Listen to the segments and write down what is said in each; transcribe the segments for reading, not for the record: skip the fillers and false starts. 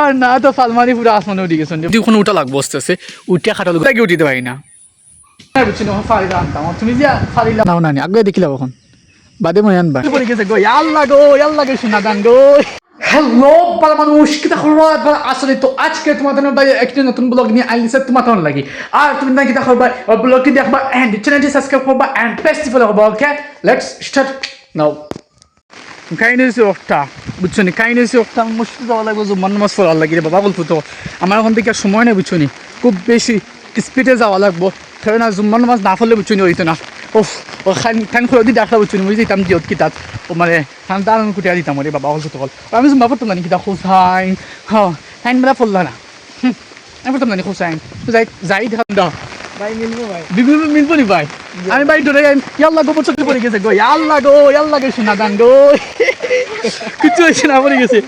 আর না তো ফালমারি পুরো আসমানে উঠে গেছেন যদি ওখানে উঠা লাগবো আস্তে আস্তে উঠে খাটা লোক উঠিতে পারি না বুঝছি না ফারি আনতাম তুমি যে ফারি নাও না আগে দেখিলাম এখন বাদে মই আনবা পড়ে গেছে গো আল্লাহ গো শোনা গান গো হ্যালো বালা মানুষ কি দেখো আসলে তো আজকে তোমাদের ভাই একটা নতুন ব্লগ নিয়ে আইলিছে তোমাদের লাগি আর তুমি না কি দেখো ভাই ব্লগটি দেখবা এন্ড চ্যানেলটি সাবস্ক্রাইব করবা এন্ড ফেস্টিভ্যাল হবে ওকে লেটস স্টার্ট নাও কাইনেছি একটা বুঝছো নি কাইনেছি একটা মুশকিল যাওয়া লাগবে জুম্মান নামাজ পড়া লাগি রে বাবা বলতো তো আমার এখন থেকে সময় নেই বুঝছো নি খুব বেশি স্পিডে যাওয়া লাগবো কারণ না জুম্মান নামাজ না পড়লে বুঝছো নি হইতো না ও খান খুলে দি দেখা বুঝছো নি বুঝি দিতাম দিয়ত কিতাব ও মানে খান দারুন কুটিয়া দিতাম রে বাবা বলতো তো আমি জুম্মা পড়তাম না কিতা হোসাইন হ্যাঁ খাইন বেলা পড়লা না আমি পড়তাম না হোসাইন যাই ধান দাও ভাই মিলবো নি ভাই আমি ভাই ধরে ইয়াল্লা গো পছন্দ পড়ে গেছে গো আল্লাহ গো শোনা গান গো কিছু হয়েছে না পড়ে গেছে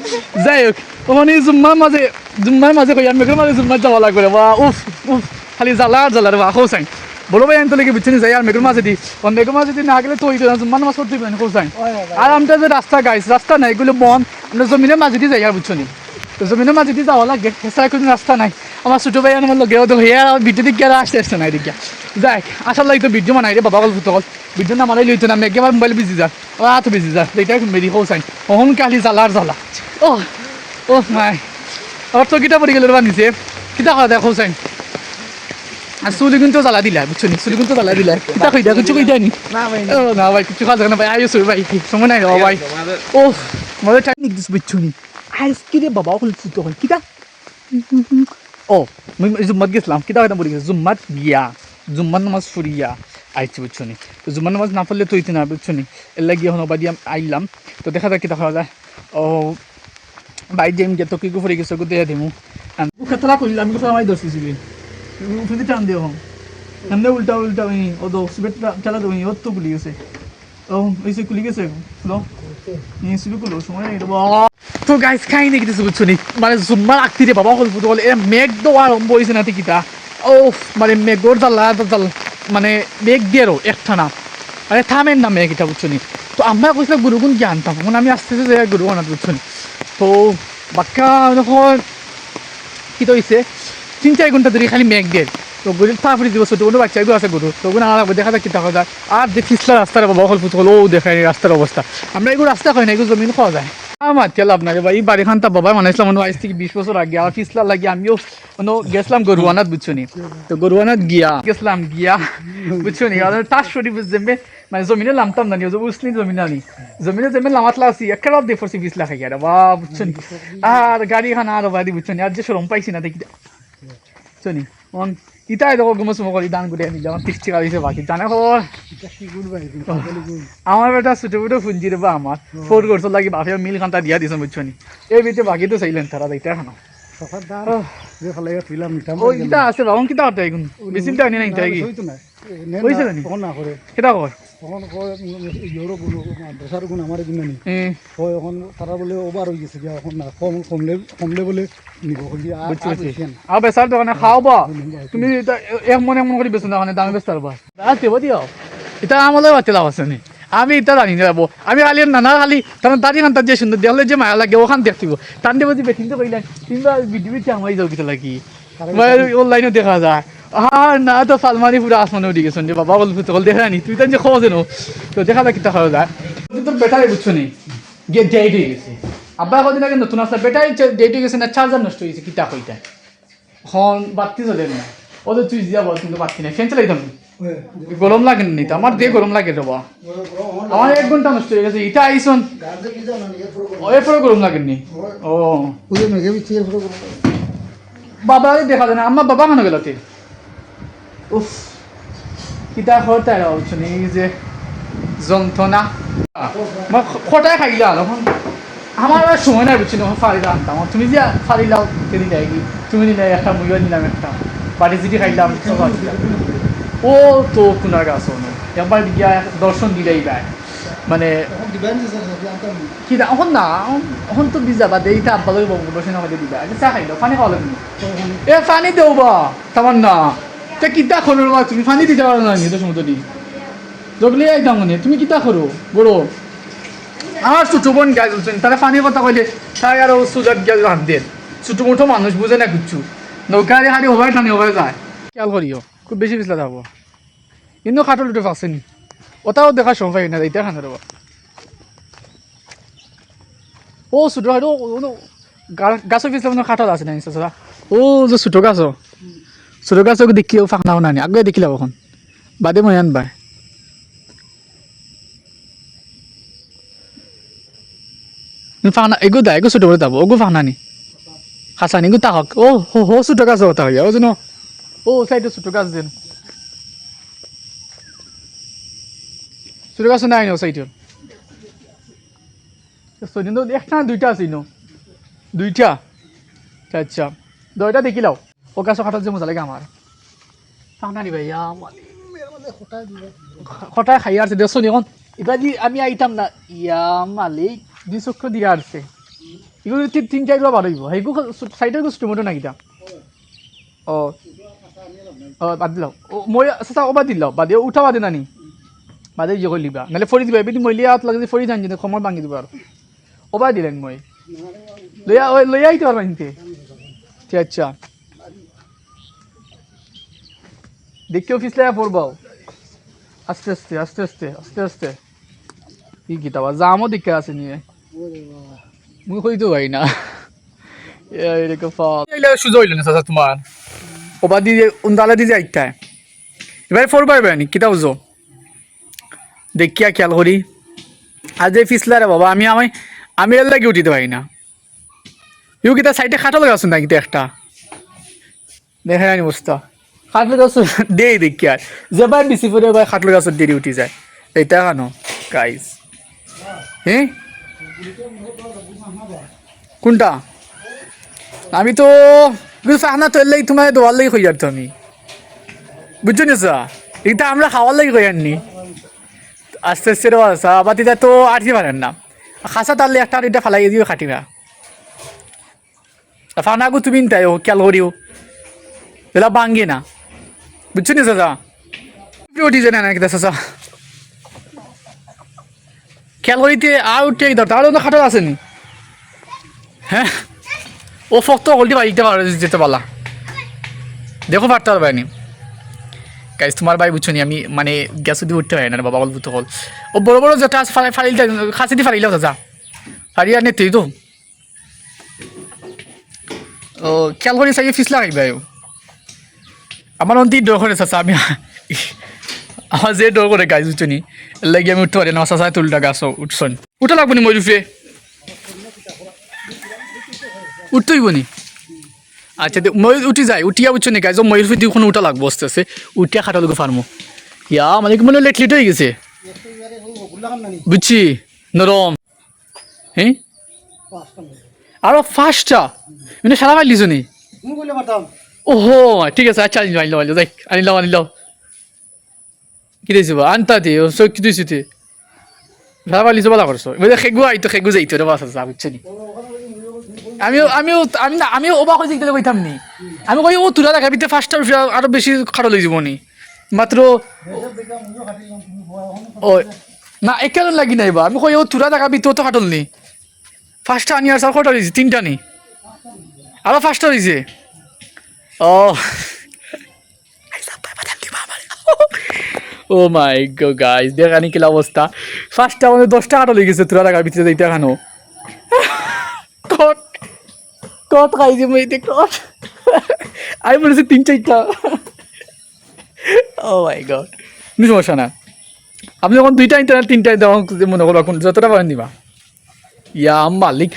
যাই হোক ওখানে জুম্মার মাঝে কই আমি মাঝে জুম্মার যাওয়া লাগবে বা উফ খালি জ্বালার বা হোসাইন বলো ভাই আমি তো লেগে বুঝছি যাই আর মেঘের মাঝে দি মাঝে দি না গেলে তো হইতো না জুম্মার নামাজ পড়তে পারেন হোসাইন আর আমরা যে রাস্তা নাই এগুলো বন আমরা জমিনের মাঝে দিয়ে যাই আর বুঝছো নি তো জমিনের মাঝে দিয়ে যাওয়া লাগে হেসা কোনো রাস্তা নাই আমার ছোটো ভাই আমার লগেও তো হইয়া ভিডিও দিকে আর আসতে না এদিকে যাই আসার লাগে তো ভিডিও বানাই রে বাবা গল্প তো ভিডিও না মানাই লইতো না মেঘে আমার মোবাইল বিজি যা তো বিজি যা এইটাই মেরি হোসাইন অহন কালি জ্বালা ও মাই আর তো কিটা পড়ে গেল বানিয়েছে কিটা খাওয়া দেখ হোসাইন আর চুলি কিন্তু জ্বালা দিলা বুঝছো নি চুলি কিন্তু জ্বালা দিলা কিটা কই দেখ কিছু কই দেয়নি না ভাই কিছু খাওয়া যায় না ভাই আইসো ভাই সময় নাই ভাই ও মজা টেকনিক দিস বুঝছো নি আজকে রে বাবা বলছি তখন কিটা ও জুম্মাত গেছিলাম কিতা কথা বলি জুম্মাত গিয়া জুম্মার নামাজ ফুরিয়া আইছি বুঝছো নি তো জুম্মার নামাজ না পড়লে তো হইতে না বুঝছো নি এর লাগিয়ে এখন বাদি আইলাম তো দেখা যাক কিতা খাওয়া যায় ও ভাই যে তো কি ফুরি গেছে দেয়া দিমু খেতলা করলাম আমি কোথাও আমি ধরছিলি উঠে টান দিও এমনি উল্টা ও দো সিবেট চালা দেবো ওর তো গুলি গেছে ও ওইসে কুলি গেছে লো নিয়ে সিবি কুলো সময় নেই তো গাইস খাই নাকি কিছু বুঝছো নি মানে জুম্মার আকতি রে বাবা হল বলে এ মেঘ তো আরম্ভ হয়েছে না কিতা ও মানে মেঘর জ্বালা মানে মেঘ দিয়েরও একটা না মানে থামেন না মেঘ এটা বুঝছো নি তো আমরা কইছিলাম গুরুগুণ কি আনতাম এখন আমি আসতে যাই গুরু আনাত বুঝছো নি তো বাক্কা যখন কি তো হয়েছে 3-4 ঘন্টা ধরে খালি মেঘ দিয়ে তো গরুর তারপরে দিব ছোটো কোনো বাচ্চাগুলো আছে গরু তো ওগুলো আলাদা দেখা যাক কিতা খাওয়া যায় আর যে পিছলা রাস্তার বাবা হল ফুটবল ও দেখায় রাস্তার অবস্থা আমরা এগুলো রাস্তা খাই না এগুলো জমিন খাওয়া যায় আমার তেল আপনার ভাই এই বাড়িখান তা বাবা বানাইছিলাম মনে আজ থেকে 20 বছর আগে আর পিছলা লাগে আমিও গেছিলাম গরুয়ানাত বুঝছো নি তো গরুয়ানাত গিয়া বুঝছো নি আর তার শরীর বুঝবে মানে জমিনে নামতাম না নিয়ে বুঝলি জমিনে আনি জমিনে জমিনে নামাতলা আছি একটা দিয়ে পড়ছি 20 লাখ আগে বা বুঝছো নি আর গাড়ি খানা আর বাড়ি বুঝছো নি আর যে সরম পাইছি না দেখি বুঝছো নি ইটাই দেখো গুমস মকরি দান করে আনি যেমন 60 টাকা দিয়েছে বাকি জানে খবর আমার বেটা ছোটো ফুটো ফুঞ্জি রে বা আমার 4 করছো লাগি বাপে মিল খান্তা দিয়া দিয়েছে বুঝছো নি এই ভিতরে বাকি তো চাইলেন তারা দেখতে খানা ইটা আছে বাবন কিতা হতে এখন বেশি টাইম নাই তাই কি হইছে জানি কোন না করে কেটা কর তখন কয় ইউরো গুলো দশার গুণ আমার গুণ নি কয় এখন তারা বলে ওভার হই গেছে এখন না কমলে বলে নিব কইলি আর বেসার দোকানে খাওবা তুমি এক মনে করে বেছ না মানে দামে বেচ পারবা রাতে বদিও এটা আমলে বাতে লাভ আছে নি আমি এটা জানি না যাবো আমি খালি নানা খালি তার দাঁড়িয়ে খান তার যে সুন্দর দেখলে যে মায়া লাগে ওখান দেখতিব টান দেবো যে বেটিং তো কইলেন কিংবা ভিডিও আমাই যাও কিতা লাগি অনলাইনে দেখা যায় আর না তো ফালমারি পুরো আসমানে উঠে গেছেন যে বাবা বলবো তো দেখা নি তুই তো যে খাওয়া যেন তো দেখা যাক কিতা খাওয়া যায় তোর বেটারি বুঝছো নি গিয়ে ডেট হয়ে গেছে আব্বা কদিন আগে নতুন আসলে বেটারি ডেট হয়ে গেছে না চার্জার নষ্ট হয়ে গেছে কিতা কইটা এখন বাতি চলে না ওদের তুই দিয়া বল কিন্তু বাতি নাই ফ্যান চালাইতাম গরম লাগে নি তো আমার দিয়ে গরম লাগে রবা আমার 1 ঘন্টা নষ্ট হয়ে গেছে এটা আইসন এরপরে গরম লাগেনি ও বাবা দেখা যায় না আমার বাবা কেন গেলতে উফ কিতা হতে হচ্ছে এই যে যন্ত্রণা খটায় খাইলা এখন আমার আর সময় নাই বুঝছি না ফারিলা আনতাম তুমি যে ফারিলাও সেদিন যাই কি তুমি নিলে একটা মুইও নিলাম একটা বাড়ি জিটি খাইলাম ও তো কোনার গাছ একবার গিয়া দর্শন দিলেই যায় মানে কি এখন না এখন তো দি যাবা দে এটা আব্বা বসে না দিবা চা খাইলো পানি খাওয়া লাগবে এ পানি দেও বা তামান না তা কিতা করো বা তুমি পানি দিতে পারো না তো সমুদ্র দি জগলে আইতাম মনে তুমি কিতা করো বড় আমার ছোট বোন গাছ বলছেন তারা পানির কথা কইলে তাই আরো সুযোগ গিয়া রান দেন ছোটো মোটো মানুষ বুঝে না কিচ্ছু নৌকা দিয়ে হাঁটি ওভার টানি ওভার যায় খেয়াল করিও খুব বেশি পিছলা যাব কিন্তু খাটল উঠে পাচ্ছেনি ওটাও দেখার সময় না এইটা খানে দেবো ও ছোটো হয় গাছও পিছলে মানে খাটল আছে না নিশ্চয় ও যে ছোটো গাছও দেখিও ফাঁকনাও নানি আগে দেখিলা এখন বাদে মই আনবাই ফাঁকনা এগো দা এগো ছোটো বলে যাব ওগো ফাঁকনানি খাসানি গো তাহক ও হো ছোটো গাছ কথা হইয়া ও যেন ও সাইডে ছোটো গাছ যেন ছোটো গাছ নাই নো সাইডে কিন্তু একটা দুইটা আছে নো দুইটা আচ্ছা দুইটা দেখিলাও ও গাছ খাটার যে মজা লাগে আমার ফাঁকনানি ভাইয়া খটাই খাই আসছে দেখছো এখন এবার যে আমি আইতাম না ইয়া মালিক দুই চক্র দিয়ে আসছে এগুলো তিন চারগুলো ভালো হইব সেইগুলো সাইডের ছোটো মোটো নাকিটা ও ও বাদ দিলাও ও মই চাচা ও বাদ দিলাও বাদে উঠা বাদে নানি বাদে ইয়ে করে লিবা নাহলে ফরি দিবা এবার মইলিয়া হাত লাগে ফরি জানি সময় ভাঙি দিব আর ও বাদ দিলেন মই লইয়া আইতে পারবা নিতে আচ্ছা দেখতেও ফিসলে পড়বাও আস্তে আস্তে আস্তে আস্তে আস্তে আস্তে কি কিতাবা জামও দিকে আছে নিয়ে মুই কইতো ভাই না এরকম সুযোগ হইল না চাচা তোমার ওবা দিয়ে উন্দালা দিয়ে আইতায় এবারে ফোর পারবে নি কিতা বুঝো দেখিয়া খেয়াল করি আজ এই ফিসলা রে বাবা আমি এর লাগে উঠিতে পারি না ইউ কিতা সাইডে খাটল গাছ না কিন্তু একটা দেখে আনি বস্তা খাটল গাছ দেই দেখি আর যেবার বেশি পরে এবার খাটল গাছের দেরি উঠি যায় এইটা কেন গাইস হ্যাঁ কোনটা আমি তো ফাহনা তোর লাগি তোমার দোয়ার লাগি কই যাচ্ছ আমি বুঝছো না স্যার এটা আমরা খাওয়ার লাগি কই আননি আস্তে আস্তে আসা আবার এটা তো আটকে পারেন না খাসা তাহলে একটা এটা ফালাই দিও খাটিবা ফাহনাগু তুমি তাই খেয়াল করিও এলা বাঙ্গে না বুঝছো না চাচা উঠি যায় না কিতা চাচা খেয়াল করিতে আর উঠে ধরতে আর খাটাল আসেনি হ্যাঁ ও ফক্ত হলটি বাড়িতে যেতে পারলা দেখো পারতে পারবে গাইজ তোমার ভাই বুঝছো নি আমি মানে গ্যাস দিয়ে উঠতে পারি না বাবা অল্প তো হল ও বড় বড় যেটা ফাড়িলটা খাসি দিয়ে ফাড়িলাও চাচা ফাড়ি আর নেই তো ও খেয়াল করি চাই ফিস লাগাইবে আমার অন্তি ডর করে চাচা আমি আমার যে ডর করে গাছ বুঝছো নি লাগি আমি উঠতে পারি না চাচা তুলটা গাছ উঠছন উঠা লাগবো নি মই রুফে উঠতে হইব নি আচ্ছা মই উঠি যাই উঠিয়া বুঝছো নি গাছ ময়ূর ফি দুখন উঠা লাগবো আস্তে আস্তে উঠিয়া খাটা লোক ফার্মো ইয়া মানে কি মনে লেট হয়ে গেছে বুঝছি নরম হ্যাঁ আরো ফাস্টটা মানে সারা পাইলিছ নি ওহো ঠিক আছে আচ্ছা আনিলাও যাই আনিলাও কি দিয়েছি আনতা দে চৌক কি দিয়েছি তে সারা পাইলিছ বলা করছো এবার খেগু যাইতো রে বাস আছে বুঝছো নি আমিও অবাক হয়ে দেখতে কইতাম নি আমি কই ও তুলা দেখা বিতে ফার্স্ট আরো বেশি খাটো লই যাব নি মাত্র ও না একেজন লাগি নাই বা আমি কই ও তুলা দেখা বিতে তো খাটল নি ফার্স্টটা আনি আর কটা হয়েছে তিনটা নি আরো ফার্স্টটা হয়েছে ও ও মাই গড গাইস দেখানি কি অবস্থা ফার্স্টটা আমাদের 10টা কাটা লেগে গেছে তুলা দেখা বিতে এইটা খানো কত খাইছি মই কত আমি বলেছি 3-4টা ও মাই গড সমস্যা না আপনি যখন 2টা 3টা দেওয়া মনে করো যতটা পারেন দিবা ইয়া মালিক